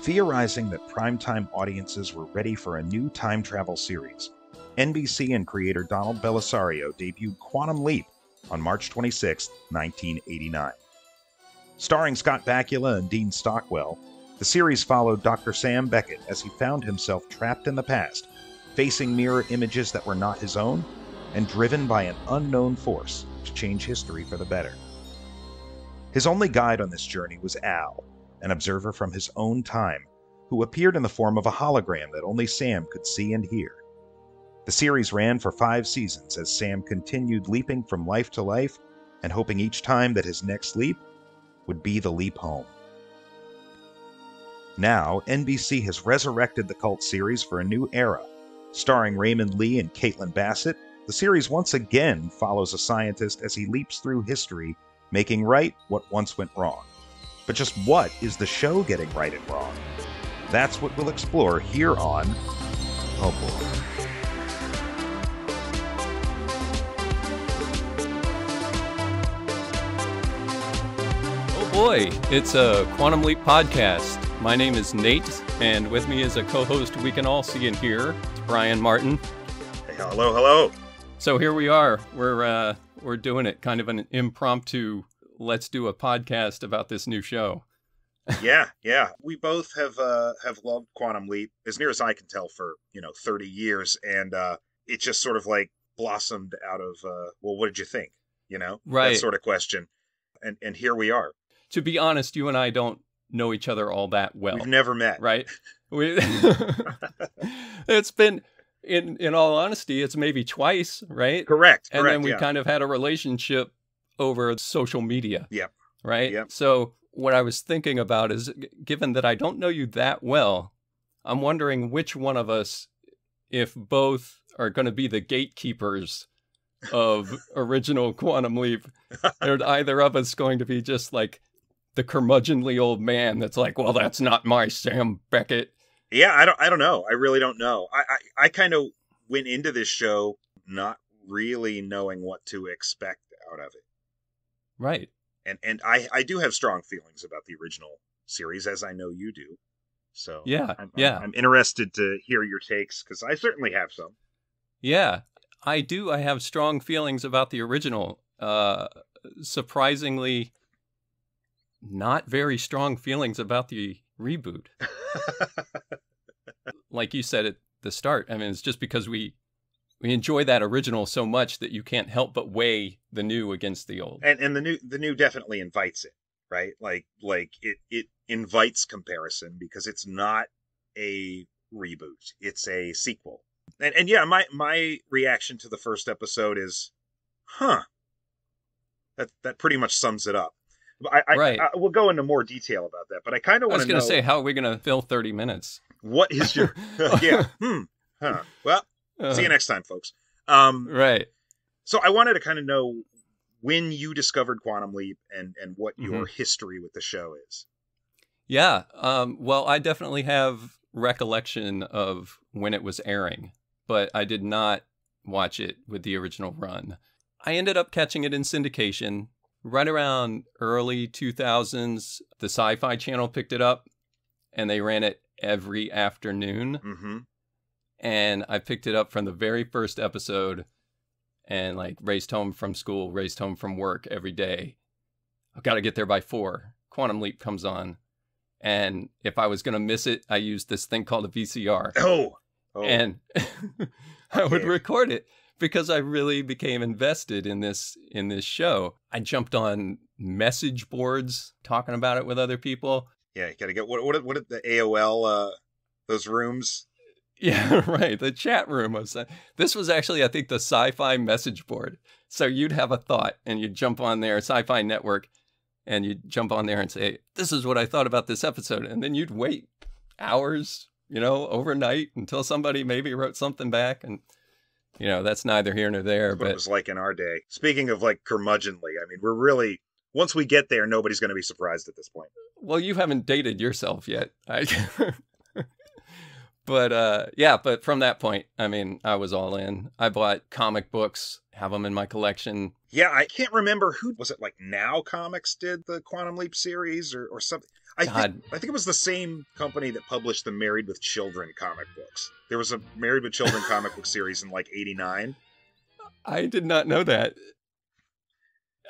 Theorizing that primetime audiences were ready for a new time travel series, NBC and creator Donald Bellisario debuted Quantum Leap on March 26, 1989. Starring Scott Bakula and Dean Stockwell, the series followed Dr. Sam Beckett as he found himself trapped in the past, facing mirror images that were not his own, and driven by an unknown force to change history for the better. His only guide on this journey was Al, an observer from his own time, who appeared in the form of a hologram that only Sam could see and hear. The series ran for 5 seasons as Sam continued leaping from life to life and hoping each time that his next leap would be the leap home. Now, NBC has resurrected the cult series for a new era. Starring Raymond Lee and Caitlin Bassett, the series once again follows a scientist as he leaps through history, making right what once went wrong. But just what is the show getting right and wrong? That's what we'll explore here on Oh Boy. Oh boy, it's a Quantum Leap podcast. My name is Nate, and with me is a co-host we can all see and hear. It's Brian Martin. Hey, hello. So here we are. We're doing it, kind of an impromptu. Let's do a podcast about this new show. Yeah. We both have loved Quantum Leap, as near as I can tell, for 30 years, and it just sort of like blossomed out of well, what did you think? Right. That sort of question, and here we are. To be honest, you and I don't know each other all that well. We've never met, right? It's been, in all honesty, it's maybe twice, right? Correct. And then we kind of had a relationship over social media. Yep. Right? Yep. So what I was thinking about is, given that I don't know you that well, I'm wondering which one of us, if both are going to be the gatekeepers of original Quantum Leap, are either of us going to be just like the curmudgeonly old man that's like, well, that's not my Sam Beckett. Yeah, I don't know. I really don't know. I kind of went into this show not really knowing what to expect out of it. Right. And I do have strong feelings about the original series, as I know you do. So yeah, I'm interested to hear your takes, because I certainly have some. Yeah, I do. I have strong feelings about the original. Surprisingly, not very strong feelings about the reboot. Like you said at the start, I mean, it's just because we enjoy that original so much that you can't help but weigh the new against the old. And the new definitely invites it, right? Like it invites comparison, because it's not a reboot, it's a sequel. And yeah, my reaction to the first episode is, that pretty much sums it up. Right. I will go into more detail about that, but I kind of want to know. I was going to say, how are we going to fill 30 minutes? What is your Well, see you next time, folks. Right. So I wanted to kind of know when you discovered Quantum Leap and what your history with the show is. Yeah. Well, I definitely have recollection of when it was airing, but I did not watch it with the original run. I ended up catching it in syndication right around early 2000s. The Sci-Fi Channel picked it up, and they ran it every afternoon. Mm-hmm. And I picked it up from the very first episode and like raced home from school, raced home from work every day. I've got to get there by 4. Quantum Leap comes on. And if I was going to miss it, I used this thing called a VCR. Oh. And I would record it because I really became invested in this show. I jumped on message boards talking about it with other people. Yeah, you got to get what did the AOL those rooms? Yeah, right. The chat room this was actually, I think, the Sci-Fi message board. So you'd have a thought and you'd jump on there, Sci-Fi Network, and you'd jump on there and say, this is what I thought about this episode. And then you'd wait hours, overnight until somebody maybe wrote something back. And, that's neither here nor there. That's what it was like in our day. Speaking of like curmudgeonly, I mean, we're really, once we get there, nobody's going to be surprised at this point. Well, you haven't dated yourself yet. But from that point, I mean, I was all in. I bought comic books, have them in my collection. Yeah, I can't remember who was it, like Now Comics did the Quantum Leap series or something. God, I think it was the same company that published the Married with Children comic books. There was a Married with Children comic book series in like '89. I did not know that.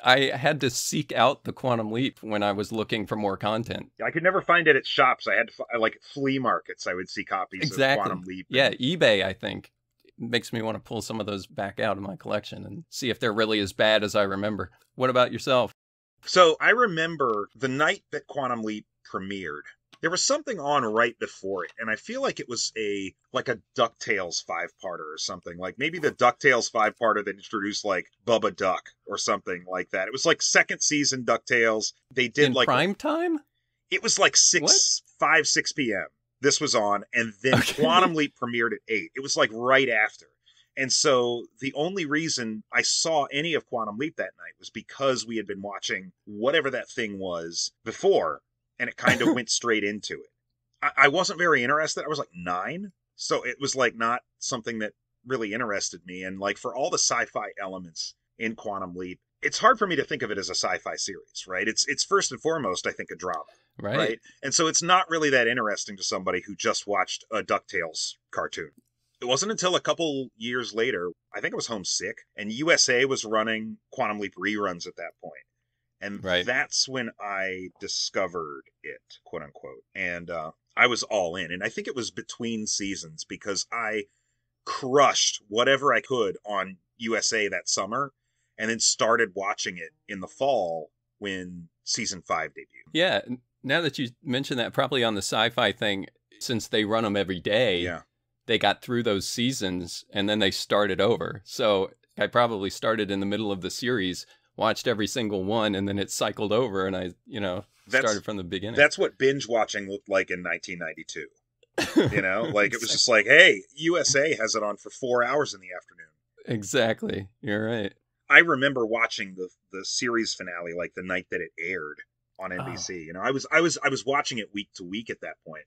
I had to seek out the Quantum Leap when I was looking for more content. I could never find it at shops. I had to like at flea markets. I would see copies Exactly. of Quantum Leap. Yeah, eBay, I think, makes me want to pull some of those back out of my collection and see if they're really as bad as I remember. What about yourself? So I remember the night that Quantum Leap premiered, there was something on right before it, and I feel like it was a DuckTales 5-parter or something. Like maybe the DuckTales 5-parter that introduced like Bubba Duck or something like that. It was like second season DuckTales. They did in like prime time? It was like 6 p.m. This was on, and then Quantum Leap premiered at 8. It was like right after. And so the only reason I saw any of Quantum Leap that night was because we had been watching whatever that thing was before, and it kind of went straight into it. I wasn't very interested. I was like 9, so it was like not something that really interested me. And like for all the sci-fi elements in Quantum Leap, it's hard for me to think of it as a sci-fi series, right? It's first and foremost, I think, a drama. Right. And so it's not really that interesting to somebody who just watched a DuckTales cartoon. It wasn't until a couple years later, I think I was homesick, and USA was running Quantum Leap reruns at that point. And that's when I discovered it, quote unquote. And I was all in. And I think it was between seasons because I crushed whatever I could on USA that summer and then started watching it in the fall when season 5 debuted. Yeah. Now that you mention that, probably on the sci-fi thing, since they run them every day, they got through those seasons and then they started over. So I probably started in the middle of the series, watched every single one, and then it cycled over and I, started from the beginning. That's what binge watching looked like in 1992. Like it was just like, hey, USA has it on for 4 hours in the afternoon. Exactly. You're right. I remember watching the series finale like the night that it aired on NBC. I was watching it week to week at that point.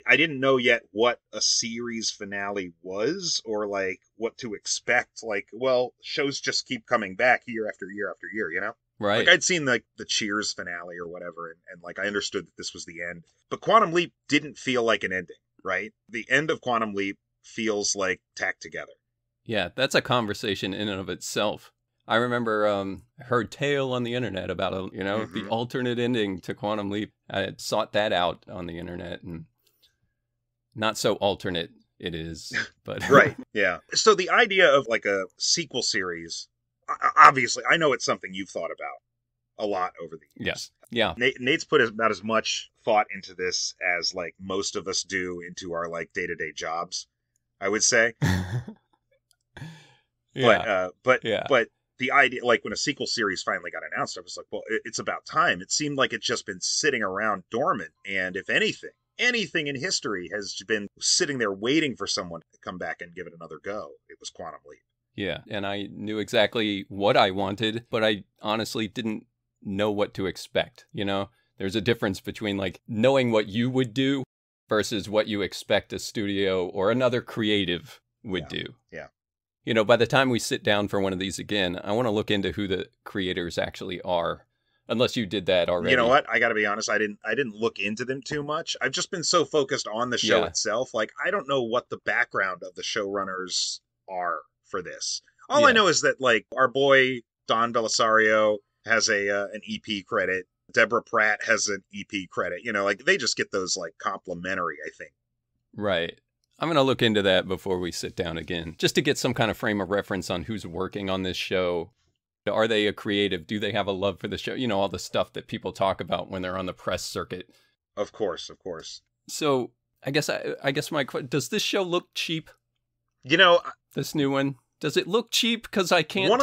I didn't know yet what a series finale was or like what to expect. Like, well, shows just keep coming back year after year after year, Right. Like I'd seen like the Cheers finale or whatever, and like I understood that this was the end. But Quantum Leap didn't feel like an ending, right? The end of Quantum Leap feels like tacked together. Yeah, that's a conversation in and of itself. I remember heard tale on the internet about the alternate ending to Quantum Leap. I had sought that out on the internet, and not so alternate it is, but right, yeah. So the idea of like a sequel series, obviously, I know it's something you've thought about a lot over the years. Yeah. Nate's put about as much thought into this as like most of us do into our like day-to-day jobs, I would say. But the idea, like when a sequel series finally got announced, I was like, well, it's about time. It seemed like it's just been sitting around dormant. And if anything in history has been sitting there waiting for someone to come back and give it another go, it was Quantum Leap. Yeah. And I knew exactly what I wanted, but I honestly didn't know what to expect. There's a difference between like knowing what you would do versus what you expect a studio or another creative would do. Yeah. By the time we sit down for one of these again, I want to look into who the creators actually are, unless you did that already. You know what? I got to be honest. I didn't look into them too much. I've just been so focused on the show itself. Like, I don't know what the background of the showrunners are for this. All I know is that, like, our boy Don Belisario has an EP credit. Deborah Pratt has an EP credit. Like, they just get those, like, complimentary, I think. Right. I'm going to look into that before we sit down again, just to get some kind of frame of reference on who's working on this show. Are they a creative? Do they have a love for the show? All the stuff that people talk about when they're on the press circuit. Of course. So I guess my question, does this show look cheap? This new one, does it look cheap? Because I can't tell.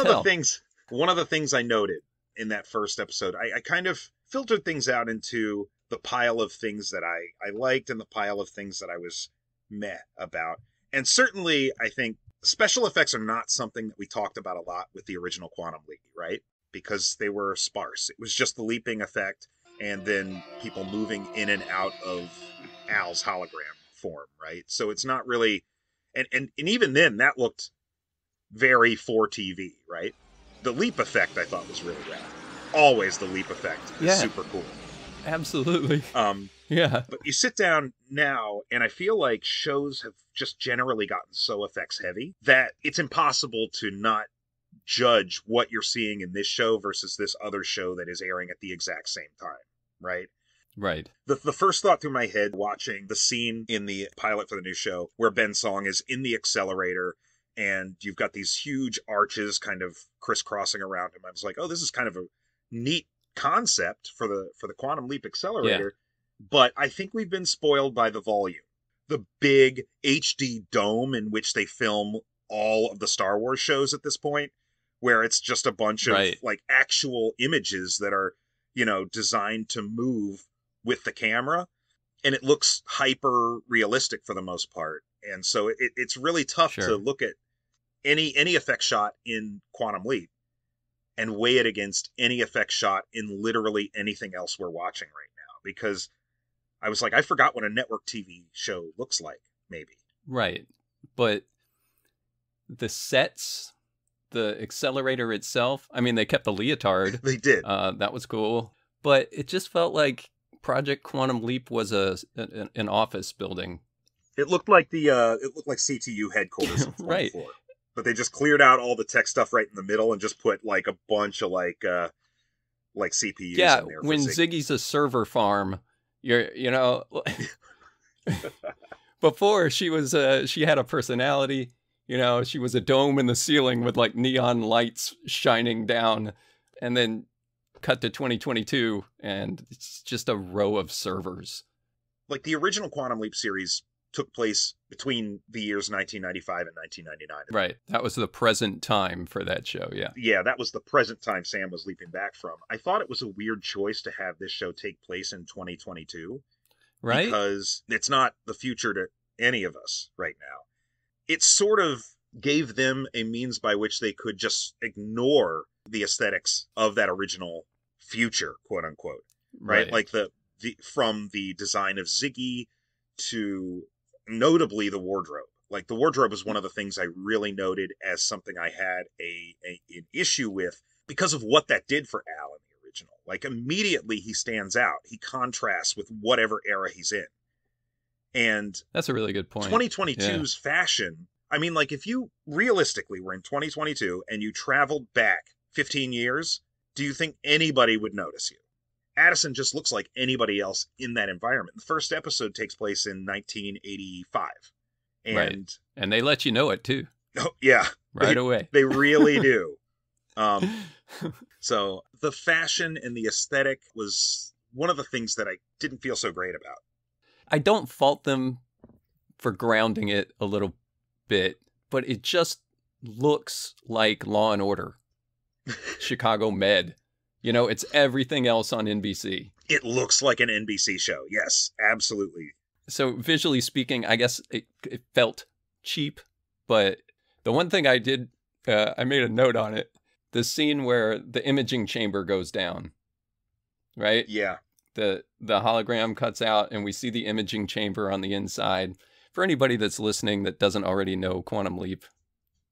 One of the things I noted in that first episode, I kind of filtered things out into the pile of things that I liked and the pile of things that I was meh about. And certainly, I think special effects are not something that we talked about a lot with the original Quantum Leap, right? Because they were sparse. It was just the leaping effect and then people moving in and out of Al's hologram form, right? So it's not really... And even then, that looked very for TV, right? The leap effect, I thought, was really rad. Always the leap effect is super cool. Absolutely. Um, Yeah. but you sit down now, and I feel like shows have just generally gotten so effects heavy that it's impossible to not judge what you're seeing in this show versus this other show that is airing at the exact same time, right? Right. The first thought through my head watching the scene in the pilot for the new show where Ben Song is in the accelerator and you've got these huge arches kind of crisscrossing around him. I was like, oh, this is kind of a neat concept for the Quantum Leap accelerator, but I think we've been spoiled by the volume. The big HD dome in which they film all of the Star Wars shows at this point, where it's just a bunch of like actual images that are, designed to move with the camera, and it looks hyper realistic for the most part. And so it's really tough to look at any effect shot in Quantum Leap and weigh it against any effect shot in literally anything else we're watching right now, because I was like, I forgot what a network TV show looks like, maybe. Right. But the sets, the accelerator itself, I mean, they kept the leotard. They did. That was cool. But it just felt like Project Quantum Leap was an office building. It looked like CTU headquarters in 24. Right. But they just cleared out all the tech stuff right in the middle and just put like a bunch of like CPUs in there. Yeah, when Ziggy's a server farm, before she had a personality, she was a dome in the ceiling with like neon lights shining down, and then cut to 2022 and it's just a row of servers. Like the original Quantum Leap series took place between the years 1995 and 1999. Right. That was the present time for that show, yeah. Yeah, that was the present time Sam was leaping back from. I thought it was a weird choice to have this show take place in 2022. Right. Because it's not the future to any of us right now. It sort of gave them a means by which they could just ignore the aesthetics of that original future, quote unquote. Right? Like the from the design of Ziggy to notably the wardrobe. Like the wardrobe was one of the things I really noted as something I had an issue with because of what that did for Al in the original. Like immediately he stands out. He contrasts with whatever era he's in. And that's a really good point. 2022's fashion, I mean, like if you realistically were in 2022 and you traveled back 15 years, do you think anybody would notice you? Addison just looks like anybody else in that environment. The first episode takes place in 1985. And they let you know it too. Oh, yeah. Right away. They really do. So the fashion and the aesthetic was one of the things that I didn't feel so great about. I don't fault them for grounding it a little bit, but it just looks like Law and Order. Chicago Med. It's everything else on NBC. It looks like an NBC show. Yes, absolutely. So visually speaking, I guess it felt cheap, but the one thing I did, I made a note on it. The scene where the imaging chamber goes down, right? Yeah. The hologram cuts out and we see the imaging chamber on the inside. For anybody that's listening that doesn't already know Quantum Leap,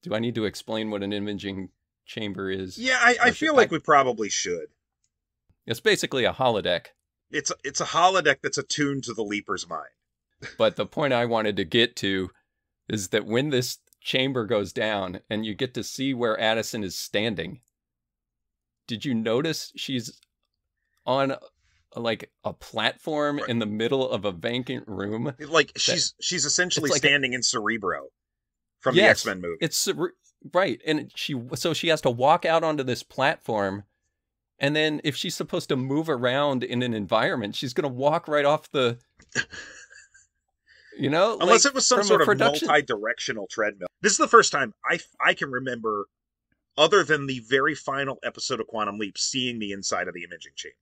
do I need to explain what an imaging chamber is? Yeah, I feel like we probably should. It's basically a holodeck. It's a holodeck that's attuned to the Leaper's mind. But the point I wanted to get to is that when this chamber goes down and you get to see where Addison is standing, did you notice she's on like a platform in the middle of a vacant room? Like she's essentially like standing in Cerebro from the X-Men movie. It's right, and she has to walk out onto this platform, and then if she's supposed to move around in an environment, she's going to walk right off the. Unless it was some sort of multi-directional treadmill. This is the first time I can remember, other than the very final episode of Quantum Leap, seeing the inside of the imaging chamber.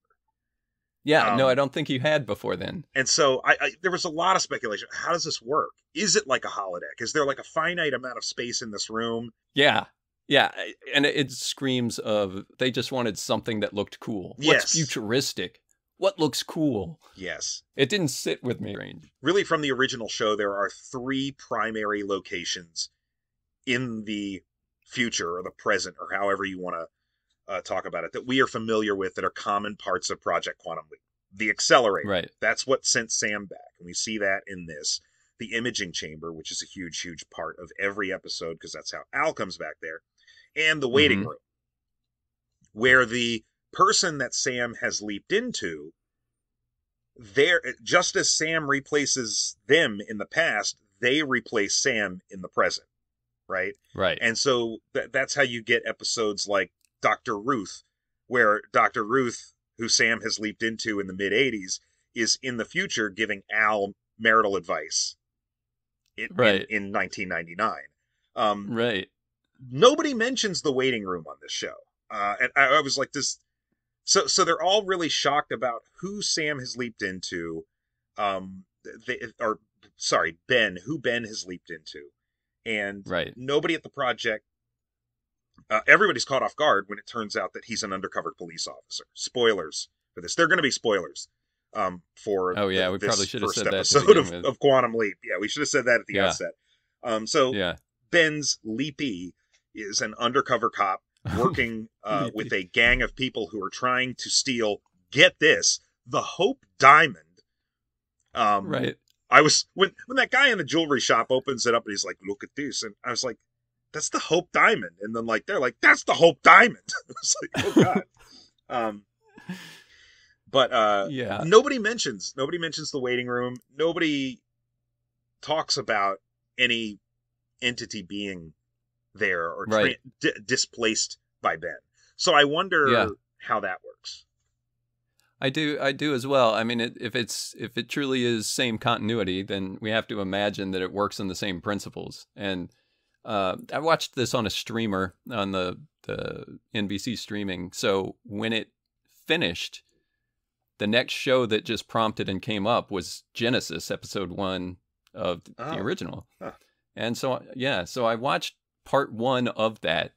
Yeah, no, I don't think you had before then. And so there was a lot of speculation. How does this work? Is it like a holodeck? Is there like a finite amount of space in this room? Yeah. Yeah, and it screams of they just wanted something that looked cool. Yes. What's futuristic? What looks cool? Yes. It didn't sit with me. Really, from the original show, there are 3 primary locations in the future or the present, or however you want to talk about it, that we are familiar with that are common parts of Project Quantum Leap. the accelerator. Right. That's what sent Sam back. And we see that in this. The imaging chamber, which is a huge, huge part of every episode, because that's how Al comes back there. And the waiting room, where the person that Sam has leaped into, there, just as Sam replaces them in the past, they replace Sam in the present, right? Right. And so that's how you get episodes like Dr. Ruth, where Dr. Ruth, who Sam has leaped into in the mid-'80s, is in the future giving Al marital advice in 1999. Right. Nobody mentions the waiting room on this show. And I was like, this... So they're all really shocked about who Sam has leaped into, Ben, who Ben has leaped into. And nobody at the project, everybody's caught off guard when it turns out that he's an undercover police officer. Spoilers for this. They're going to be spoilers for we probably should have said that episode of Quantum Leap. Yeah, we should have said that at the outset. Ben's Leapy is an undercover cop working with a gang of people who are trying to steal, get this, the Hope Diamond. Right. I was when that guy in the jewelry shop opens it up and he's like, "Look at this," and I was like, "That's the Hope Diamond," and then they're like, "That's the Hope Diamond." I was like, "Oh God." But nobody mentions the waiting room. Nobody talks about any entity being there or displaced by Ben. So I wonder how that works. I do as well. I mean, if it truly is same continuity, then we have to imagine that it works on the same principles. And I watched this on a streamer on the NBC streaming. So when it finished, the next show that just prompted and came up was Genesis, episode 1 of the original. Huh. And so I watched part 1 of that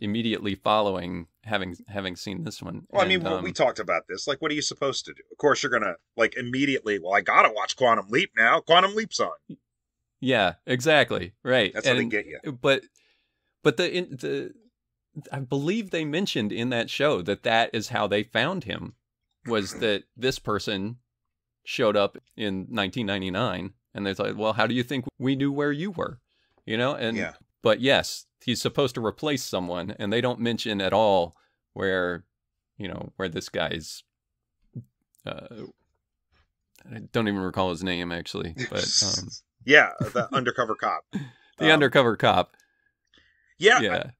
immediately following having seen this one. Well, I mean, we talked about this. Like, what are you supposed to do? Of course, you're gonna immediately. Well, I gotta watch Quantum Leap now. Quantum Leap's on. Yeah, exactly. Right. That's how they get you. But I believe they mentioned in that show that is how they found him, was that this person showed up in 1999, and they're like, "Well, how do you think we knew where you were?" But yes, he's supposed to replace someone, and they don't mention at all where this guy's. I don't even recall his name actually, but the undercover cop. The undercover cop. Yeah.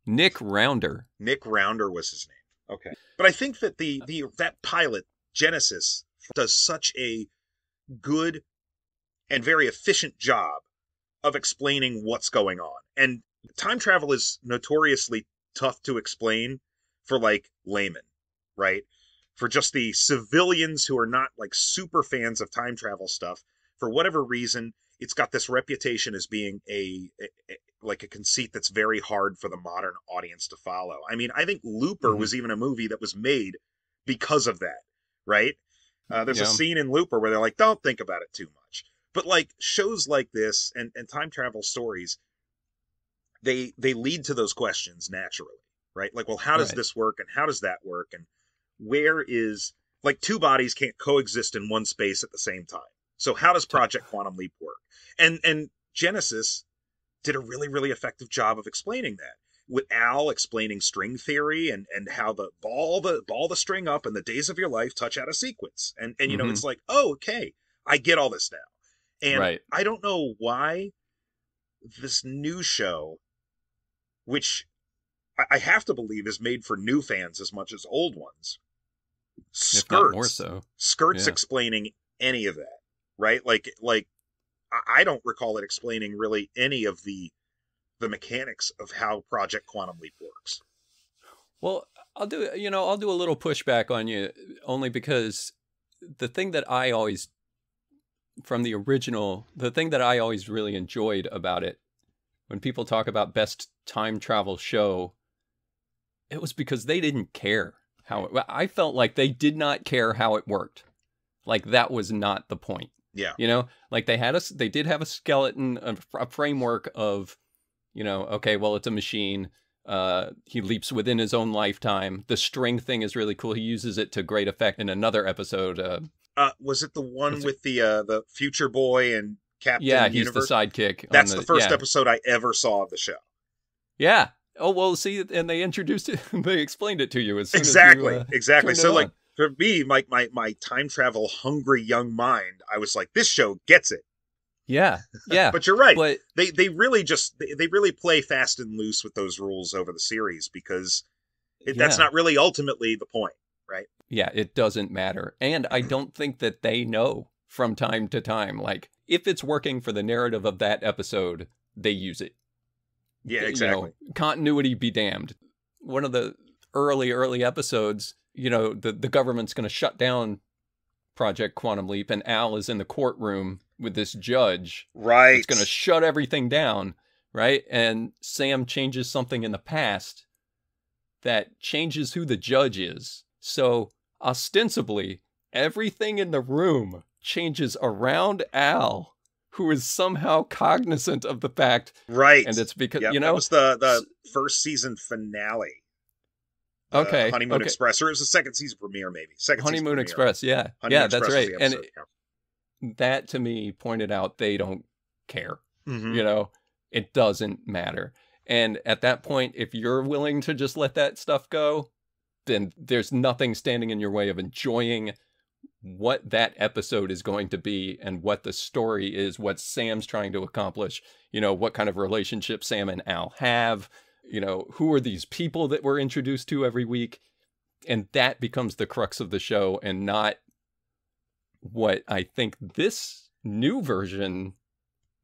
Nick Rounder. Nick Rounder was his name. Okay, but I think that that pilot Genesis does such a good and very efficient job of explaining what's going on. And time travel is notoriously tough to explain for laymen, right? For just the civilians who are not super fans of time travel stuff, for whatever reason, it's got this reputation as being a conceit that's very hard for the modern audience to follow. I mean, I think Looper was even a movie that was made because of that, right? There's a scene in Looper where they're like, don't think about it too much. But shows like this and time travel stories, they lead to those questions naturally, right? Well, how does this work and how does that work? And where is, two bodies can't coexist in one space at the same time. So how does Project Quantum Leap work? And Genesis did a really, really effective job of explaining that, with Al explaining string theory and how the ball the string up and the days of your life touch out a sequence. And it's like, oh, okay, I get all this now. And I don't know why this new show, which I have to believe is made for new fans as much as old ones, skirts explaining any of that, right? I don't recall it explaining really any of the mechanics of how Project Quantum Leap works. Well, I'll do a little pushback on you, only because the thing that I always really enjoyed about it, when people talk about best time travel show, it was because they didn't care I felt like they did not care how it worked. That was not the point. Yeah. They did have a skeleton, a framework of, okay, well, it's a machine. He leaps within his own lifetime. The string thing is really cool. He uses it to great effect in another episode. Was it the one with the Future Boy and Captain Yeah, he's Universe? the sidekick. That's the first episode I ever saw of the show. Yeah. Oh, well, see, and they introduced it, they explained it to you as soon exactly, as you, exactly. So, like, on. for me, my time travel hungry young mind, I was like, this show gets it. Yeah, yeah. But you're right. But they really play fast and loose with those rules over the series because that's not really ultimately the point, right? Yeah, it doesn't matter. And I don't think that they know from time to time. Like, if it's working for the narrative of that episode, they use it. Yeah, exactly. Continuity be damned. One of the early episodes, the government's going to shut down Project Quantum Leap, and Al is in the courtroom with this judge. Right. It's going to shut everything down, right? And Sam changes something in the past that changes who the judge is. So, ostensibly, everything in the room changes around Al, who is somehow cognizant of the fact. Right. And it's because, that was the first season finale. Okay. Honeymoon Express, or it was the second season premiere, maybe. Honeymoon Express, yeah. Honeymoon That's Express right. And that, to me, pointed out they don't care. Mm-hmm. It doesn't matter. And at that point, if you're willing to just let that stuff go, then there's nothing standing in your way of enjoying what that episode is going to be and what the story is, what Sam's trying to accomplish, what kind of relationship Sam and Al have, who are these people that we're introduced to every week. And that becomes the crux of the show, and not what I think this new version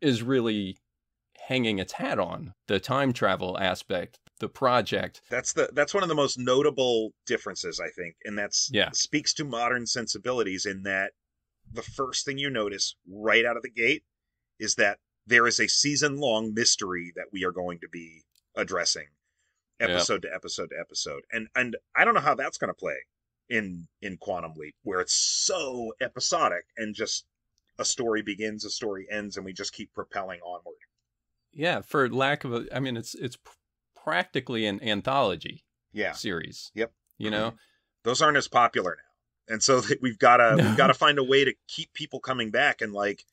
is really hanging its hat on, the time travel aspect, the project. That's one of the most notable differences, I think, and speaks to modern sensibilities in that the first thing you notice right out of the gate is that there is a season-long mystery that we are going to be addressing episode to episode to episode. And I don't know how that's going to play in Quantum Leap, where it's so episodic and just a story begins, a story ends, and we just keep propelling onward. Yeah, for lack of it's practically an anthology series. Yep. Mm-hmm. Those aren't as popular now. And so we've got to find a way to keep people coming back, and like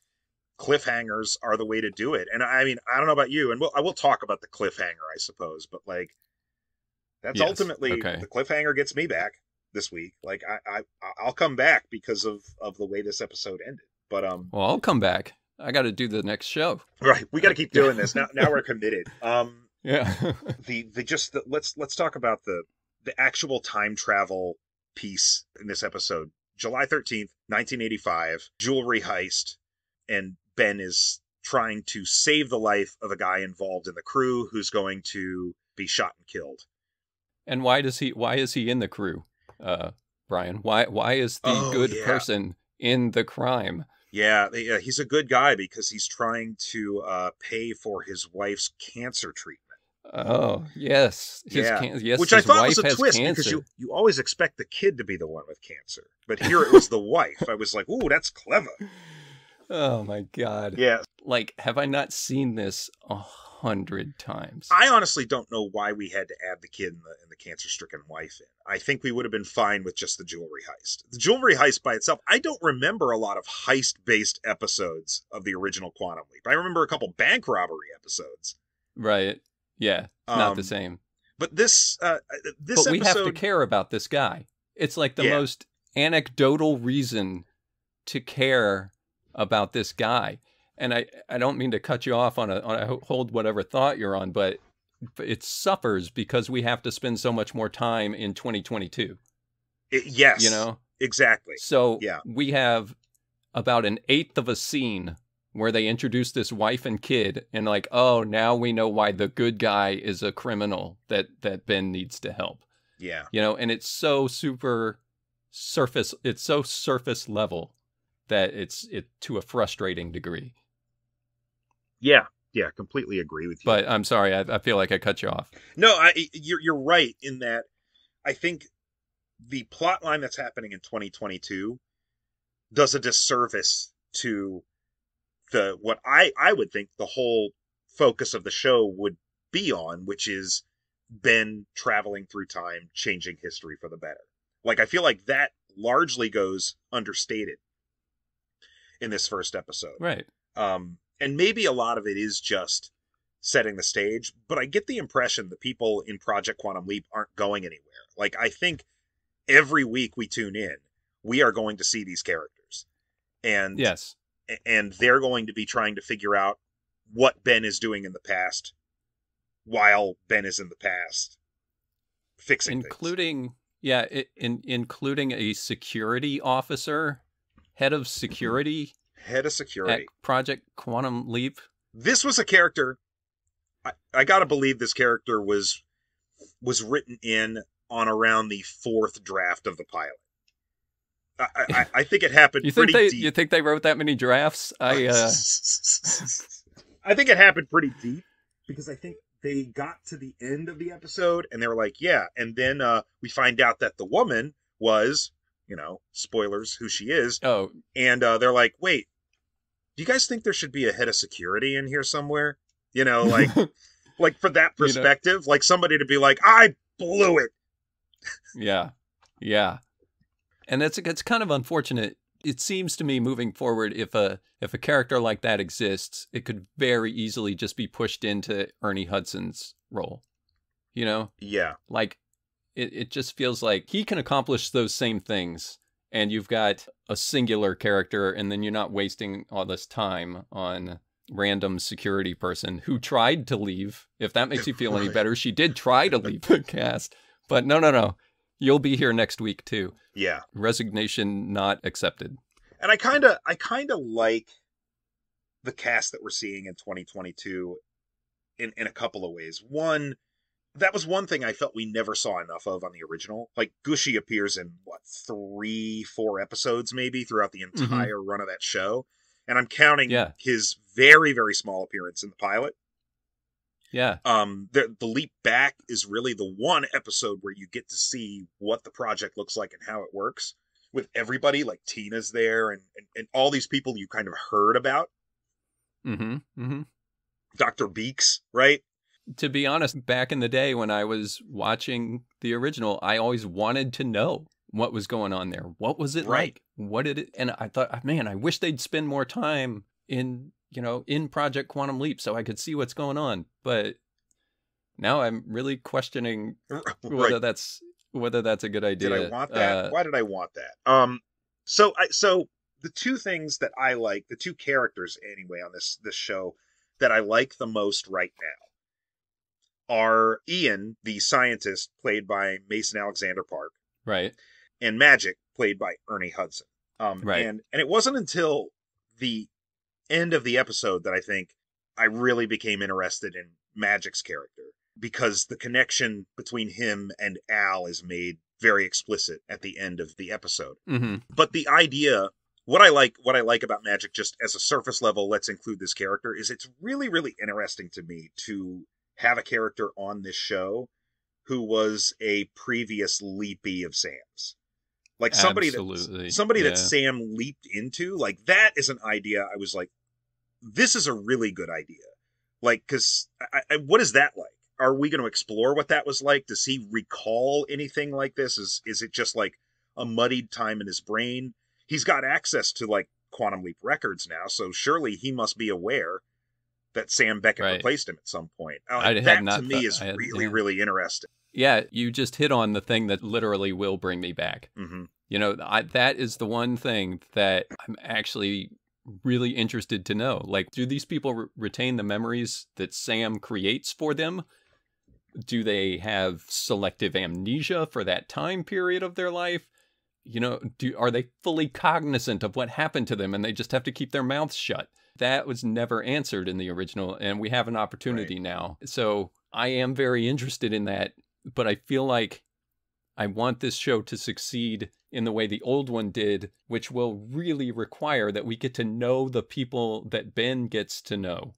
cliffhangers are the way to do it. And I don't know about you, and I will talk about the cliffhanger, I suppose, but like that's ultimately the cliffhanger gets me back this week. Like I'll come back because of the way this episode ended. But well, I'll come back. I got to do the next show. Right. We got to keep doing this. Now we're committed. Yeah. Let's talk about the actual time travel piece in this episode. July 13th, 1985, jewelry heist, and Ben is trying to save the life of a guy involved in the crew who's going to be shot and killed. And why is he in the crew? Brian, why is the good person in the crime? Yeah, he's a good guy because he's trying to pay for his wife's cancer treatment. Oh, yes. Which I thought was a twist because you always expect the kid to be the one with cancer. But here it was the wife. I was like, ooh, that's clever. Oh, my God. Yeah. Like, have I not seen this 100 times? I honestly don't know why we had to add the kid and the cancer-stricken wife in. I think we would have been fine with just the jewelry heist. The jewelry heist by itself, I don't remember a lot of heist-based episodes of the original Quantum Leap. I remember a couple bank robbery episodes. Right. Yeah. Not the same. But this But episode... we have to care about this guy. It's like the most anecdotal reason to care about this guy. And I don't mean to cut you off on a hold whatever thought you're on, but it suffers because we have to spend so much more time in 2022. Yes. Exactly. So we have about an eighth of a scene where they introduce this wife and kid and like, oh, now we know why the good guy is a criminal that Ben needs to help. Yeah. And it's so super surface. It's so surface level that it's to a frustrating degree. Yeah, completely agree with you. But I'm sorry, I feel like I cut you off. No, you're right in that I think the plot line that's happening in 2022 does a disservice to what I would think the whole focus of the show would be on, which is Ben traveling through time, changing history for the better. Like, I feel like that largely goes understated in this first episode. Right. And maybe a lot of it is just setting the stage, but I get the impression the people in Project Quantum Leap aren't going anywhere. Like, I think every week we tune in, we are going to see these characters. And yes. And they're going to be trying to figure out what Ben is doing in the past while Ben is in the past fixing including things. Including a security officer, head of security at Project Quantum Leap. This was a character, I gotta believe this character was written in on around the 4th draft of the pilot. I think it happened pretty deep. You think they wrote that many drafts? I think it happened pretty deep, because I think they got to the end of the episode and they were like, yeah. And then we find out that the woman was, spoilers, who she is. Oh. And they're like, wait, do you guys think there should be a head of security in here somewhere? Like, like for that perspective, like somebody to be like, I blew it. Yeah. Yeah. And it's kind of unfortunate. It seems to me, moving forward, if a character like that exists, it could very easily just be pushed into Ernie Hudson's role. Yeah. Like, it just feels like he can accomplish those same things, and you've got a singular character, and then you're not wasting all this time on random security person who tried to leave. If that makes you feel any better, she did try to leave the cast, but no. You'll be here next week too. Yeah. Resignation not accepted. And I kind of like the cast that we're seeing in 2022 in a couple of ways. One, that was one thing I felt we never saw enough of on the original. Like, Gushy appears in 3-4 episodes maybe throughout the entire run of that show. And I'm counting his very, very small appearance in the pilot. Yeah. The leap back is really the one episode where you get to see what the project looks like and how it works with everybody. Like, Tina's there and all these people you kind of heard about. Dr. Beeks, right? To be honest, back in the day when I was watching the original, I always wanted to know what was going on there. What was it like? What did it? And I thought, man, I wish they'd spend more time in Project Quantum Leap so I could see what's going on. But now I'm really questioning whether that's a good idea. Did I want that? Why did I want that? So the two things that I like, the two characters anyway on this show that I like the most right now are Ian, the scientist, played by Mason Alexander Park. Right. And Magic, played by Ernie Hudson. Right. And it wasn't until the end of the episode that I think I really became interested in Magic's character, because the connection between him and Al is made very explicit at the end of the episode. But the idea, what I like about Magic, just as a surface level, let's include this character, is it's really, really interesting to me to have a character on this show who was a previous leapee of Sam's. Like, somebody that Sam leaped into. Like, that is an idea I was like, this is a really good idea. Like, because what is that like? Are we going to explore what that was like? Does he recall anything like this? Is it just like a muddied time in his brain? He's got access to, like, Quantum Leap records now, so surely he must be aware that Sam Beckett replaced him at some point. That to me is really, really interesting. Yeah, you just hit on the thing that literally will bring me back. That is the one thing that I'm actually really interested to know. Like, do these people retain the memories that Sam creates for them? Do they have selective amnesia for that time period of their life? Are they fully cognizant of what happened to them and they just have to keep their mouths shut? That was never answered in the original, and we have an opportunity now. So I am very interested in that, but I feel like I want this show to succeed in the way the old one did, which will really require that we get to know the people that Ben gets to know.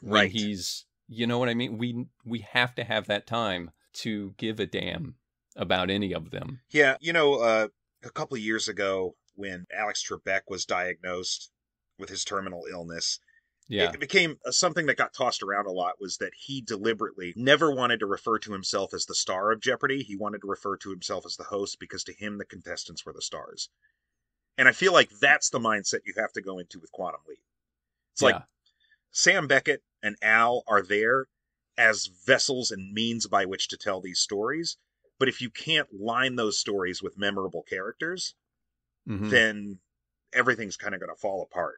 When he's, you know what I mean? We have to have that time to give a damn about any of them. Yeah, a couple of years ago when Alex Trebek was diagnosed with his terminal illness, Yeah. it became something that got tossed around a lot, was that he deliberately never wanted to refer to himself as the star of Jeopardy. He wanted to refer to himself as the host, because to him, the contestants were the stars. And I feel like that's the mindset you have to go into with Quantum Leap. It's like Sam Beckett and Al are there as vessels and means by which to tell these stories. But if you can't line those stories with memorable characters, then everything's kind of going to fall apart.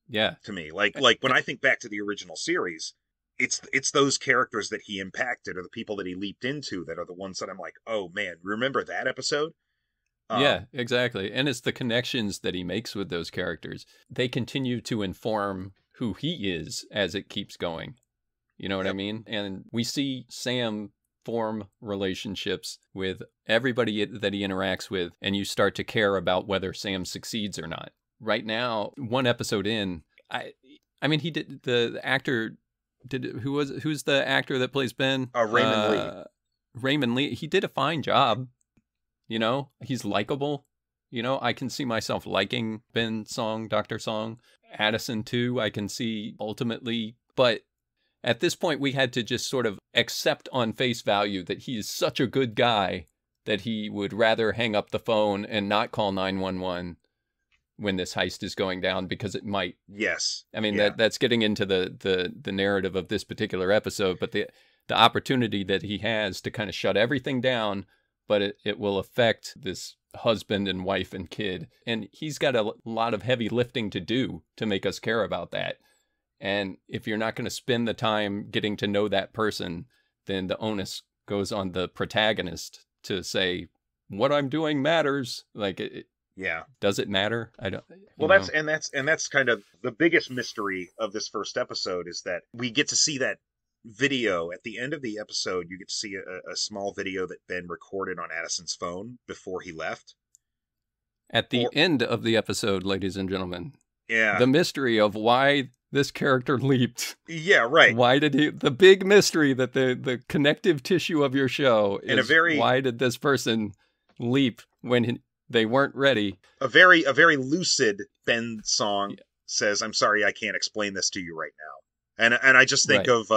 Yeah. To me, like when I think back to the original series, it's those characters that he impacted, or the people that he leaped into, that are the ones that I'm like, oh man, remember that episode? Yeah, exactly. And it's the connections that he makes with those characters. They continue to inform who he is as it keeps going. You know what I mean? And we see Sam form relationships with everybody that he interacts with, and you start to care about whether Sam succeeds or not. Right now, one episode in, I mean, he did, the actor who's the actor that plays Ben? Raymond Lee. Raymond Lee. He did a fine job. You know, he's likable. You know, I can see myself liking Ben Song, Dr. Song. Addison too, I can see ultimately. But at this point, we had to just sort of accept on face value that he is such a good guy that he would rather hang up the phone and not call 911 when this heist is going down, because it might. Yes. I mean, that's getting into the narrative of this particular episode, but the opportunity that he has to kind of shut everything down, but it will affect this husband and wife and kid. And he's got a lot of heavy lifting to do to make us care about that. And if you're not going to spend the time getting to know that person, then the onus goes on the protagonist to say, what I'm doing matters. Like, does it matter? I don't. Well, that's kind of the biggest mystery of this first episode, is that we get to see that video at the end of the episode. You get to see a small video that Ben recorded on Addison's phone before he left. At the end of the episode, ladies and gentlemen. Yeah. The mystery of why this character leaped. Yeah, right. Why did he? The big mystery that the connective tissue of your show is, why did this person leap when they weren't ready? A very lucid Ben Song says, "I'm sorry, I can't explain this to you right now." And I just think of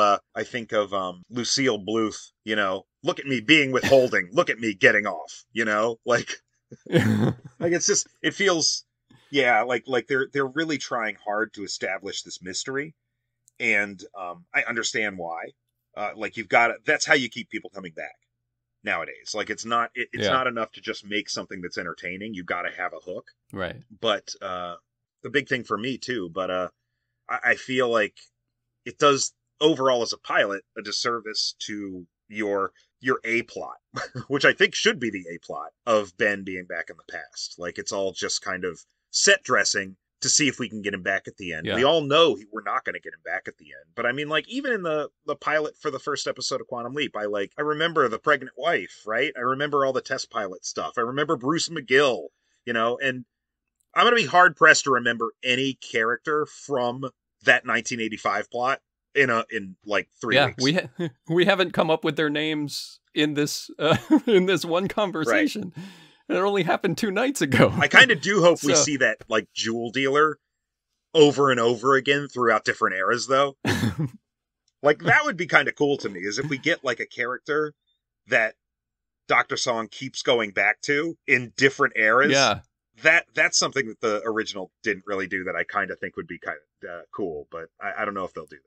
Lucille Bluth, you know, look at me being withholding, look at me getting off, you know, like it's just, it feels, like they're really trying hard to establish this mystery, and I understand why. Like, you've got to, that's how you keep people coming back nowadays. Like, it's not not enough to just make something that's entertaining. You've got to have a hook, right? But the big thing for me too, but I feel like it does overall as a pilot a disservice to your A plot, which I think should be the A plot of Ben being back in the past. Like, it's all just kind of set dressing to see if we can get him back at the end. Yeah. We all know we're not going to get him back at the end. But I mean, like, even in the pilot for the first episode of Quantum Leap, I remember the pregnant wife, right? I remember all the test pilot stuff. I remember Bruce McGill, you know, and I'm going to be hard pressed to remember any character from that 1985 plot in like 3 weeks. We haven't come up with their names in this one conversation. Right. It only happened 2 nights ago. I kind of do hope we see that, like, jewel dealer over and over again throughout different eras, though. Like, that would be kind of cool to me, is if we get, like, a character that Dr. Song keeps going back to in different eras. Yeah. That's something that the original didn't really do, that I kind of think would be kind of cool, but I don't know if they'll do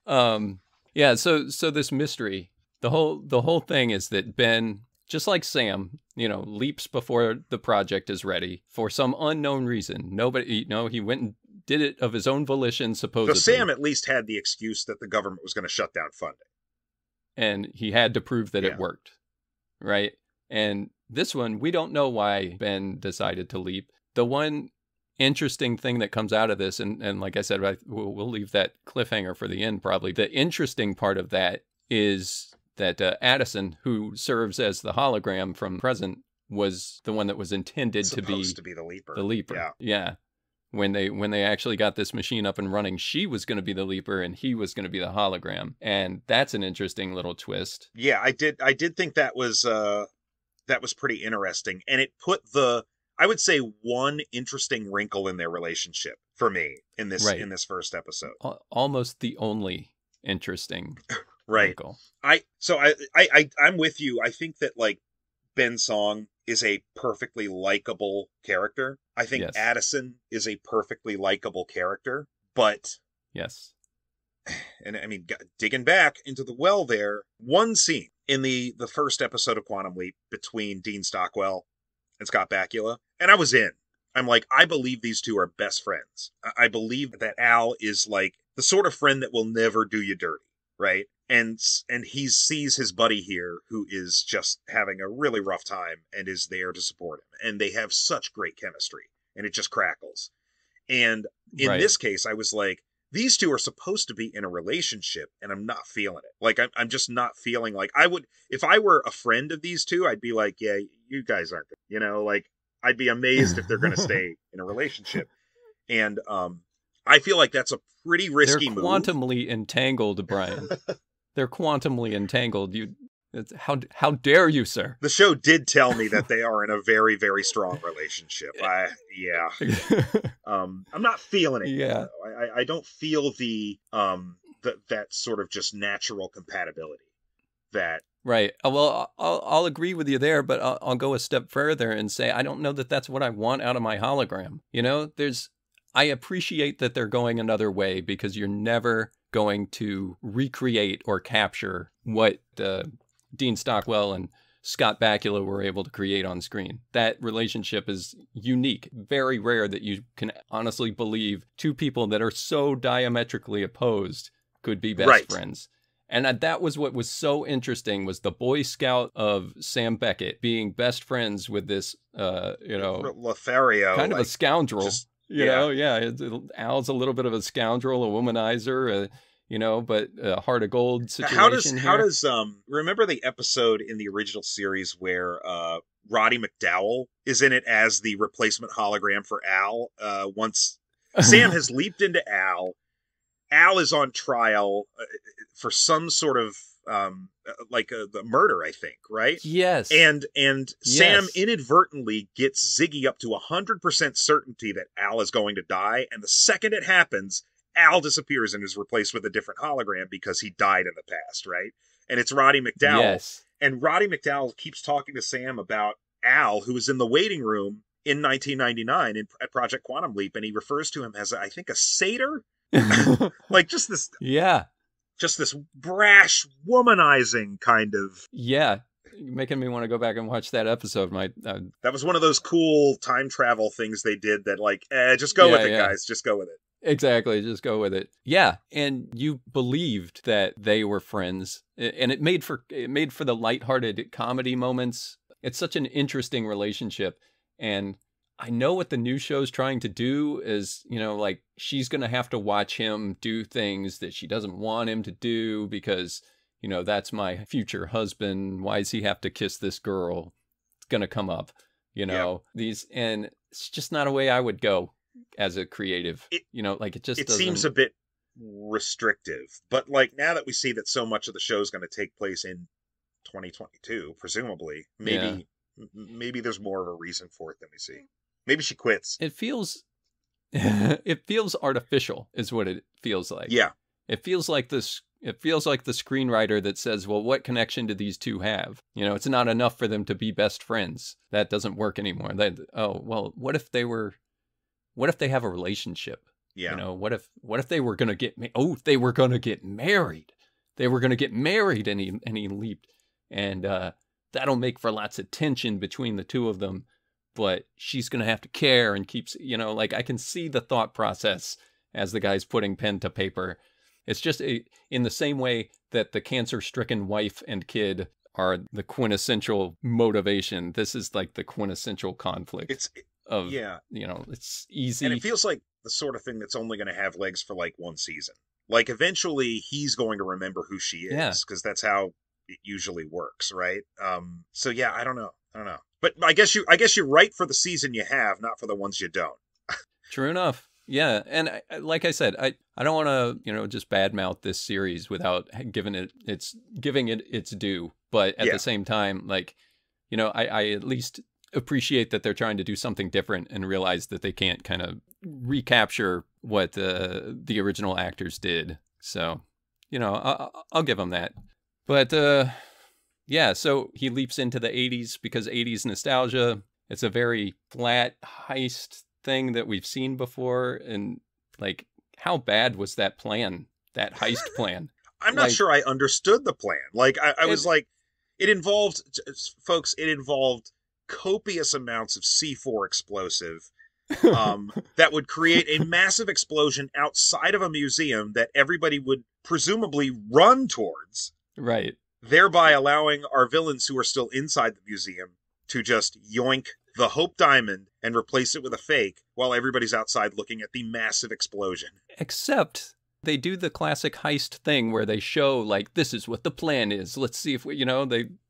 that. So this mystery, the whole thing is that Ben, just like Sam, you know, leaps before the project is ready for some unknown reason. Nobody, you know, he went and did it of his own volition, supposedly. So Sam at least had the excuse that the government was going to shut down funding. And he had to prove that it worked, right? And this one, we don't know why Ben decided to leap. The one interesting thing that comes out of this, and like I said, we'll leave that cliffhanger for the end probably. The interesting part of that is that Addison, who serves as the hologram from present, was the one that was intended to be the leaper. The leaper. Yeah. When they actually got this machine up and running, she was going to be the leaper and he was going to be the hologram. And that's an interesting little twist. Yeah, I did think that was pretty interesting, and it put I would say, one interesting wrinkle in their relationship. for me in this Right. in this first episode. Almost the only interesting Right. uncle. I'm with you. I think that like Ben Song is a perfectly likable character. I think Yes. Addison is a perfectly likable character, but Yes. and I mean digging back into the well there, one scene in the first episode of Quantum Leap between Dean Stockwell and Scott Bakula, and I was in. I'm like, I believe these two are best friends. I believe that Al is like the sort of friend that will never do you dirty, right? And he sees his buddy here who is just having a really rough time and is there to support him. And they have such great chemistry, and it just crackles. And in Right. this case, I was like, these two are supposed to be in a relationship, and I'm not feeling it. Like, I'm just not feeling like I would, if I were a friend of these two, I'd be like, yeah, you guys aren't good. You know, like, I'd be amazed if they're going to stay in a relationship. And I feel like that's a pretty risky move. They're quantumly entangled, Brian. They're quantumly entangled. How dare you, sir? The show did tell me that they are in a very, very strong relationship. I'm not feeling it. Yeah. I don't feel that sort of just natural compatibility that. Right. Well, I'll agree with you there, but I'll go a step further and say I don't know that that's what I want out of my hologram. You know, I appreciate that they're going another way because you're never going to recreate or capture what Dean Stockwell and Scott Bakula were able to create on screen. That relationship is unique. Very rare that you can honestly believe two people that are so diametrically opposed could be best friends. And that was what was so interesting was the Boy Scout of Sam Beckett being best friends with this, Lothario, kind of a scoundrel. Yeah. Al's a little bit of a scoundrel, a womanizer, but a heart of gold situation. How does remember the episode in the original series where Roddy McDowell is in it as the replacement hologram for Al? Once Sam has leaped into Al is on trial for some sort of the murder, I think, right? Yes. And Sam inadvertently gets Ziggy up to 100% certainty that Al is going to die, and the second it happens, Al disappears and is replaced with a different hologram because he died in the past, right? And it's Roddy McDowell. Yes. And Roddy McDowell keeps talking to Sam about Al, who was in the waiting room in 1999 at Project Quantum Leap, and he refers to him as, I think, a satyr? Like just this brash womanizing kind of. Yeah, making me want to go back and watch that episode. That was one of those cool time travel things they did that just go with it, guys, just go with it. Exactly, just go with it. Yeah, and you believed that they were friends, and it made for the lighthearted comedy moments. It's such an interesting relationship, and I know what the new show's trying to do is, she's going to have to watch him do things that she doesn't want him to do because, that's my future husband. Why does he have to kiss this girl? It's going to come up, and it's just not a way I would go as a creative. It seems a bit restrictive, but now that we see that so much of the show is going to take place in 2022, presumably, maybe there's more of a reason for it than we see. Maybe she quits. It feels artificial is what it feels like. Yeah. It feels like the screenwriter that says, well, what connection do these two have? It's not enough for them to be best friends. That doesn't work anymore. What if they have a relationship? Yeah. What if they were going to they were going to get married. They were going to get married and he leaped. And that'll make for lots of tension between the two of them. But she's going to have to care and keeps, I can see the thought process as the guy's putting pen to paper. It's just in the same way that the cancer-stricken wife and kid are the quintessential motivation. This is like the quintessential conflict. It's easy. And it feels like the sort of thing that's only going to have legs for one season. Like eventually he's going to remember who she is because that's how it usually works, right? So yeah, I don't know. But I guess you're right for the season you have, not for the ones you don't. True enough. Yeah, and like I said, I don't want to just badmouth this series without giving it its due. But at the same time, I at least appreciate that they're trying to do something different and realize that they can't kind of recapture what the original actors did. So, I'll give them that. But yeah, so he leaps into the 80s because 80s nostalgia. It's a very flat heist thing that we've seen before. And like, how bad was that plan? That heist plan? I'm not sure I understood the plan. Like, I was like, it involved, folks, it involved copious amounts of C4 explosive that would create a massive explosion outside of a museum that everybody would presumably run towards. Right. Thereby allowing our villains who are still inside the museum to just yoink the Hope Diamond and replace it with a fake while everybody's outside looking at the massive explosion. Except they do the classic heist thing where they show, like, this is what the plan is. Let's see if we,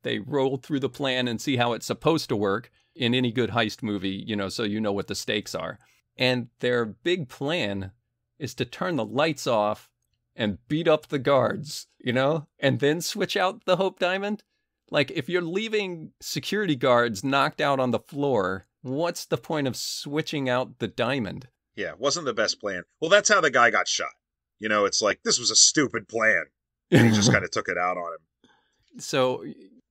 they roll through the plan and see how it's supposed to work in any good heist movie, so you know what the stakes are. And their big plan is to turn the lights off and beat up the guards, and then switch out the Hope Diamond. Like, if you're leaving security guards knocked out on the floor, what's the point of switching out the diamond? Yeah, wasn't the best plan. Well, that's how the guy got shot. It's like, this was a stupid plan. And he just kind of took it out on him. So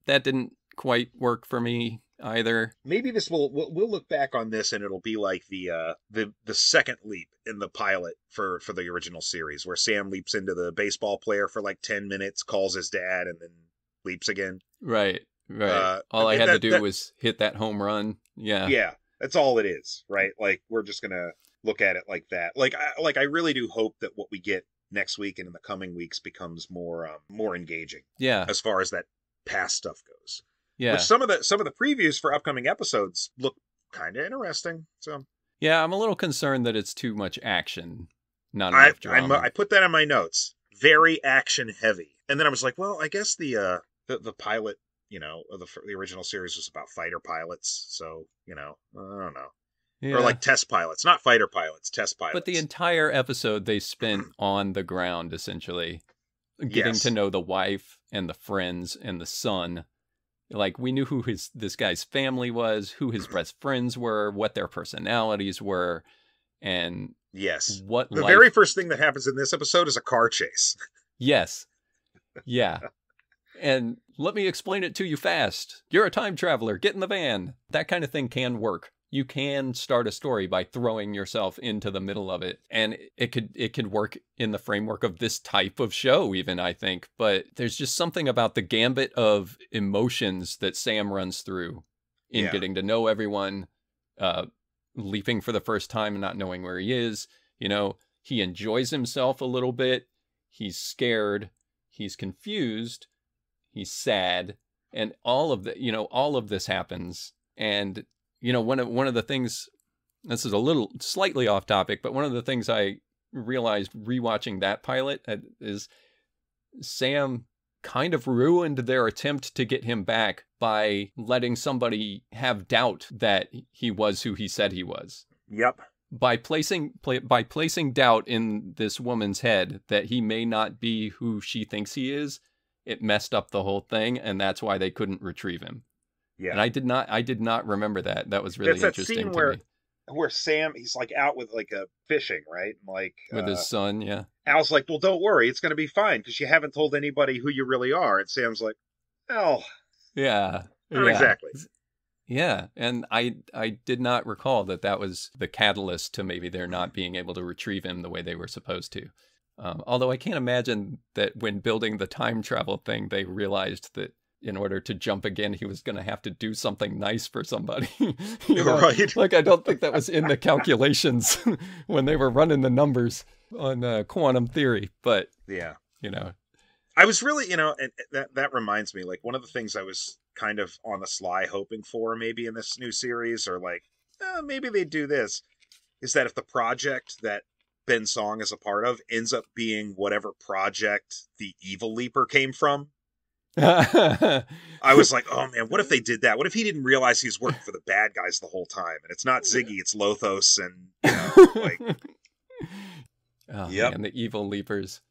that didn't quite work for me either. Maybe we'll look back on this and it'll be like the second leap in the pilot for the original series, where Sam leaps into the baseball player for like 10 minutes, calls his dad, and then leaps again. Right. All I had to do was hit that home run. Yeah. Yeah, that's all it is, right? Like, we're just gonna look at it like that. Like I really do hope that what we get next week and in the coming weeks becomes more engaging. Yeah. As far as that past stuff goes. Yeah. Which some of the previews for upcoming episodes look kind of interesting. So yeah, I'm a little concerned that it's too much action, not enough drama. I put that in my notes. Very action heavy, and then I was like, well, I guess the pilot, of the original series was about fighter pilots. So I don't know. Yeah. Or like test pilots, not fighter pilots, test pilots. But the entire episode they spent on the ground, essentially, getting to know the wife and the friends and the son. Like, we knew who this guy's family was, who his best friends were, what their personalities were, and yes, what the very first thing that happens in this episode is a car chase. Yes. Yeah. And let me explain it to you fast. You're a time traveler. Get in the van. That kind of thing can work. You can start a story by throwing yourself into the middle of it. And it could work in the framework of this type of show even, I think. But there's just something about the gambit of emotions that Sam runs through in getting to know everyone, leaping for the first time and not knowing where he is. He enjoys himself a little bit. He's scared. He's confused. He's sad. And all of this happens. And one of the things, this is a little slightly off topic, but one of the things I realized rewatching that pilot is Sam kind of ruined their attempt to get him back by letting somebody have doubt that he was who he said he was. Yep. By placing doubt in this woman's head that he may not be who she thinks he is, it messed up the whole thing, and that's why they couldn't retrieve him. Yeah. And I did not remember that. That was really interesting scene to me. Where Sam, he's like out with like a fishing, right? Like with his son, yeah. Al's like, well, don't worry, it's going to be fine because you haven't told anybody who you really are. And Sam's like, oh, yeah, not exactly. Yeah, and I did not recall that was the catalyst to maybe they're not being able to retrieve him the way they were supposed to. Although I can't imagine that when building the time travel thing, they realized that in order to jump again, he was going to have to do something nice for somebody. Right. Like, I don't think that was in the calculations when they were running the numbers on quantum theory. But, yeah, I was really, and that reminds me, like, one of the things I was kind of on the sly hoping for maybe in this new series, or like, maybe they do this, is that if the project that Ben Song is a part of ends up being whatever project the Evil Leaper came from, I was like, oh man, what if they did that? What if he didn't realize he was working for the bad guys the whole time? And it's not Ziggy, it's Lothos, and like, and the Evil Leapers.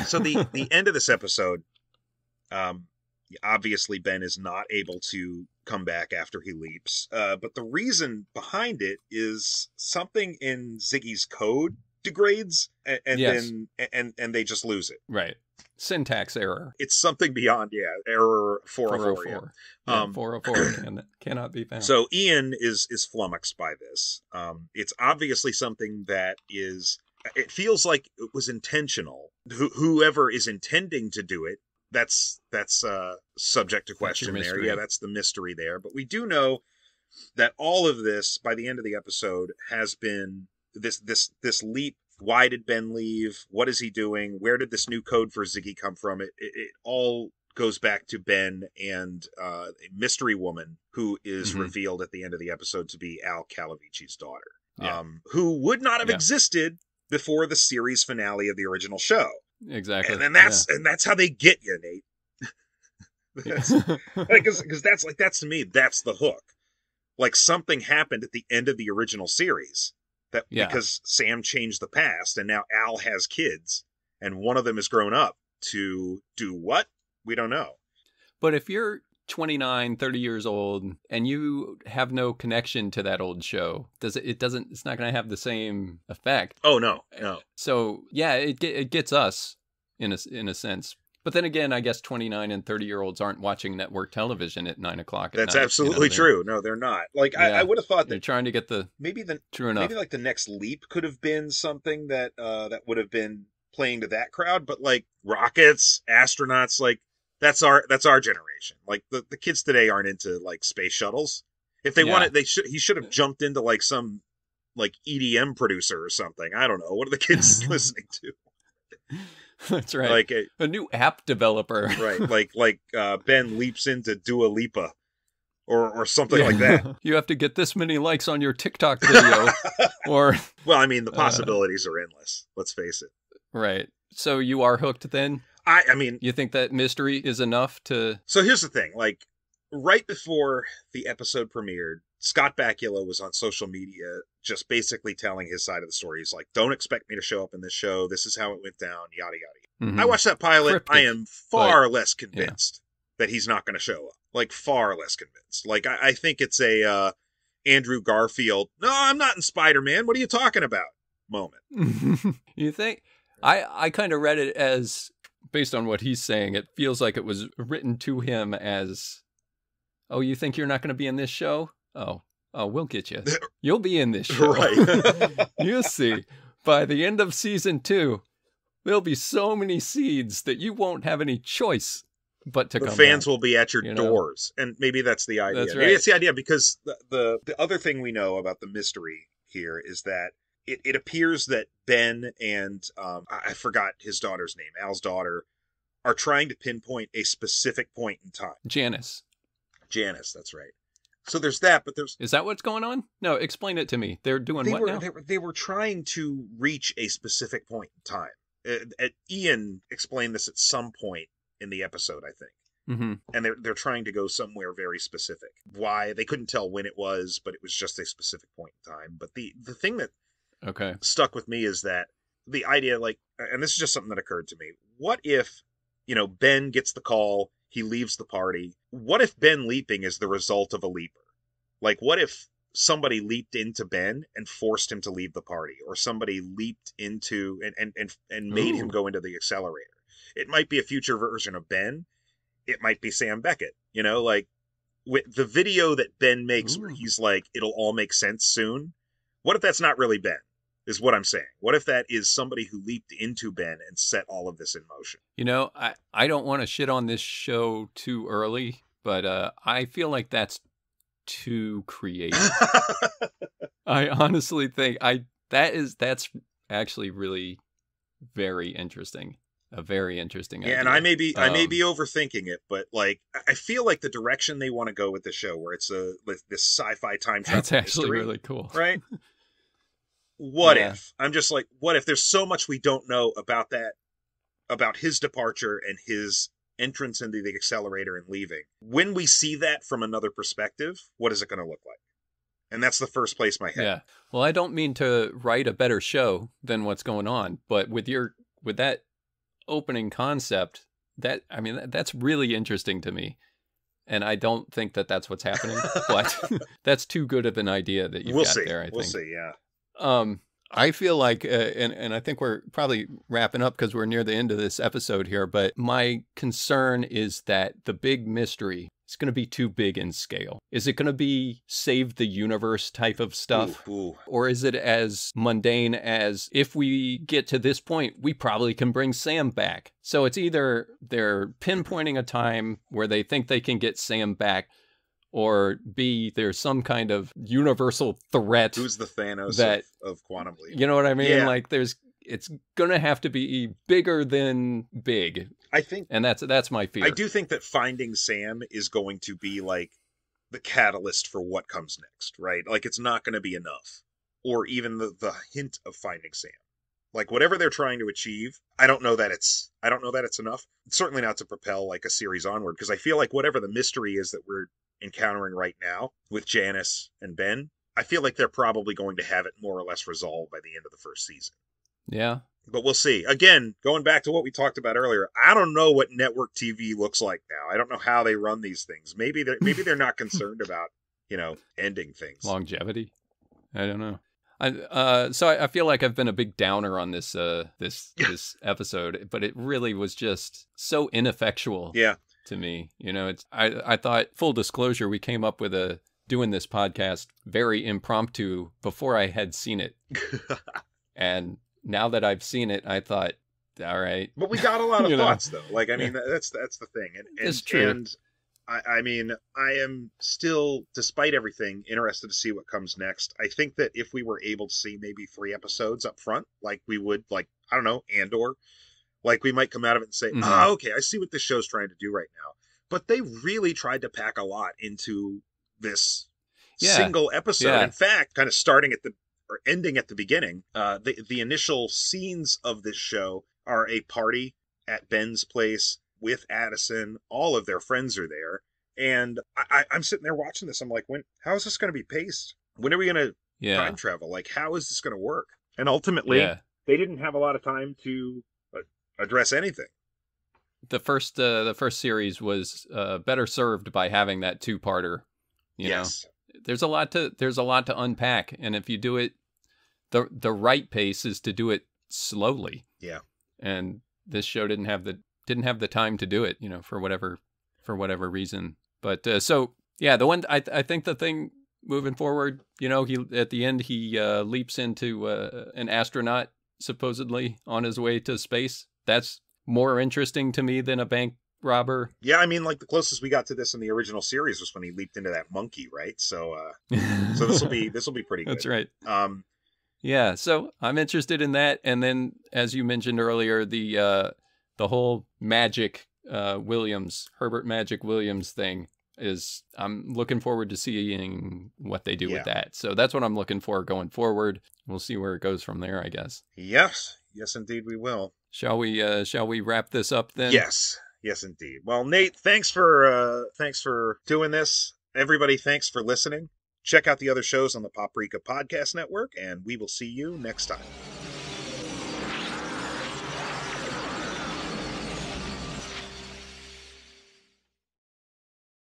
So the end of this episode, Obviously, Ben is not able to come back after he leaps. But the reason behind it is something in Ziggy's code degrades, and Yes. then and they just lose it. Right. Syntax error. It's something beyond, error 404. 404. Yeah, 404 cannot be found. So Ian is flummoxed by this. It's obviously something that is. It feels like it was intentional. Whoever is intending to do it, that's subject to question there. Yeah, that's the mystery there. But we do know that all of this, by the end of the episode, has been this leap. Why did Ben leave? What is he doing? Where did this new code for Ziggy come from? It all goes back to Ben and a mystery woman who is revealed at the end of the episode to be Al Calavicci's daughter, who would not have existed before the series finale of the original show. Exactly. And then that's how they get you, Nate. Because that's to me, that's the hook. Like, something happened at the end of the original series because Sam changed the past, and now Al has kids, and one of them has grown up to do what? We don't know. But if you're 29, 30 years old and you have no connection to that old show, it's not going to have the same effect. Oh, no. So yeah, it gets us in a sense. But then again, I guess 29 and 30-year-olds aren't watching network television at 9 o'clock at night. That's absolutely true. No, they're not. Like, I would have thought that they're trying to get true enough. Maybe like the next leap could have been something that would have been playing to that crowd. But like rockets, astronauts, like that's our generation. Like the kids today aren't into like space shuttles. If they wanted, he should have jumped into like some like EDM producer or something. I don't know. What are the kids listening to? That's right. Like a new app developer. Right. Like Ben leaps into Dua Lipa or something like that. You have to get this many likes on your TikTok video. Or well, I mean, the possibilities are endless. Let's face it. Right. So you are hooked then? I mean, you think that mystery is enough to... So here's the thing. Like, right before the episode premiered, Scott Bakula was on social media just basically telling his side of the story. He's like, don't expect me to show up in this show. This is how it went down, yada, yada. Mm-hmm. I watched that pilot. Cryptic, I am far less convinced that he's not going to show up. Like, far less convinced. Like, I think it's a Andrew Garfield, no, I'm not in Spider-Man. What are you talking about? Moment. You think? I kind of read it as, based on what he's saying, it feels like it was written to him as, oh, you think you're not going to be in this show? Oh, we'll get you. You'll be in this show. Right. You'll see. By the end of season 2, there'll be so many seeds that you won't have any choice but to come back. The fans will be at your doors. And maybe that's the idea. That's right. Maybe it's the idea because the other thing we know about the mystery here is that it appears that Ben and, I forgot his daughter's name, Al's daughter, are trying to pinpoint a specific point in time. Janice, that's right. So there's that, but there's... Is that what's going on? No, explain it to me. They're doing what now? They were trying to reach a specific point in time. Ian explained this at some point in the episode, I think. Mm-hmm. And they're trying to go somewhere very specific. Why? They couldn't tell when it was, but it was just a specific point in time. But the thing that stuck with me is that the idea, like, and this is just something that occurred to me. What if, Ben gets the call, he leaves the party. What if Ben leaping is the result of a leaper? Like, what if somebody leaped into Ben and forced him to leave the party, or somebody leaped into and made him go into the accelerator? It might be a future version of Ben. It might be Sam Beckett. Like with the video that Ben makes where he's like, it'll all make sense soon. What if that's not really Ben? Is what I'm saying. What if that is somebody who leaped into Ben and set all of this in motion? I don't want to shit on this show too early, but I feel like that's too creative. I honestly think that's actually really very interesting. A very interesting idea. Yeah, and I may be overthinking it, but like I feel like the direction they want to go with the show, where it's this sci-fi time travel. That's actually mystery, really cool, right? What if? I'm just like, what if there's so much we don't know about that, about his departure and his entrance into the accelerator and leaving. When we see that from another perspective, what is it going to look like? And that's the first place my head. Yeah. Well, I don't mean to write a better show than what's going on, but with that opening concept, that's really interesting to me. And I don't think that that's what's happening, but that's too good of an idea that you've got there, I think. We'll see, yeah. I feel like, and I think we're probably wrapping up because we're near the end of this episode here, but my concern is that the big mystery is going to be too big in scale. Is it going to be save the universe type of stuff? Ooh. Or is it as mundane as, if we get to this point, we probably can bring Sam back? So it's either they're pinpointing a time where they think they can get Sam back, or B, there's some kind of universal threat. Who's the Thanos of Quantum Leap? You know what I mean? Yeah. Like, it's going to have to be bigger than big. I think, and that's my fear. I do think that finding Sam is going to be like the catalyst for what comes next, right? Like, it's not going to be enough, or even the hint of finding Sam. Like, whatever they're trying to achieve, I don't know that it's enough. It's certainly not to propel like a series onward, because I feel like whatever the mystery is that we're encountering right now with Janice and Ben, I feel like they're probably going to have it more or less resolved by the end of the first season. Yeah. But we'll see. Again, going back to what we talked about earlier, I don't know what network TV looks like now. I don't know how they run these things. Maybe they're not concerned about, ending things. Longevity. I don't know. So I feel like I've been a big downer on this this episode, but it really was just so ineffectual. Yeah. To me, I thought, full disclosure, we came up with doing this podcast very impromptu before I had seen it. And now that I've seen it, I thought, all right. But we got a lot of thoughts, though. Like, I mean, that's the thing. And it's true. And I mean, I am still, despite everything, interested to see what comes next. I think that if we were able to see maybe 3 episodes up front, like we would, like, I don't know, Andor, like, we might come out of it and say, okay, I see what this show's trying to do right now. But they really tried to pack a lot into this single episode. Yeah. In fact, kind of ending at the beginning, the initial scenes of this show are a party at Ben's place with Addison. All of their friends are there. And I'm sitting there watching this. I'm like, how is this going to be paced? When are we going to time travel? Like, how is this going to work? And ultimately, they didn't have a lot of time to address anything. The first series was better served by having that 2-parter. You know, there's a lot to unpack, and if you do it, the right pace is to do it slowly. Yeah. And this show didn't have the time to do it, for whatever reason. But so yeah, the one I think the thing moving forward, he at the end he leaps into an astronaut supposedly on his way to space. That's more interesting to me than a bank robber. Yeah, I mean, like, the closest we got to this in the original series was when he leaped into that monkey, right? So so this will be pretty good. That's right. Yeah, so I'm interested in that. And then, as you mentioned earlier, the whole Magic Herbert Magic Williams thing I'm looking forward to seeing what they do with that. So that's what I'm looking for going forward. We'll see where it goes from there, I guess. Yes, indeed we will. Shall we wrap this up then? Yes, indeed. Well, Nate, thanks for doing this. Everybody, thanks for listening. Check out the other shows on the Paprika Podcast Network, and we will see you next time.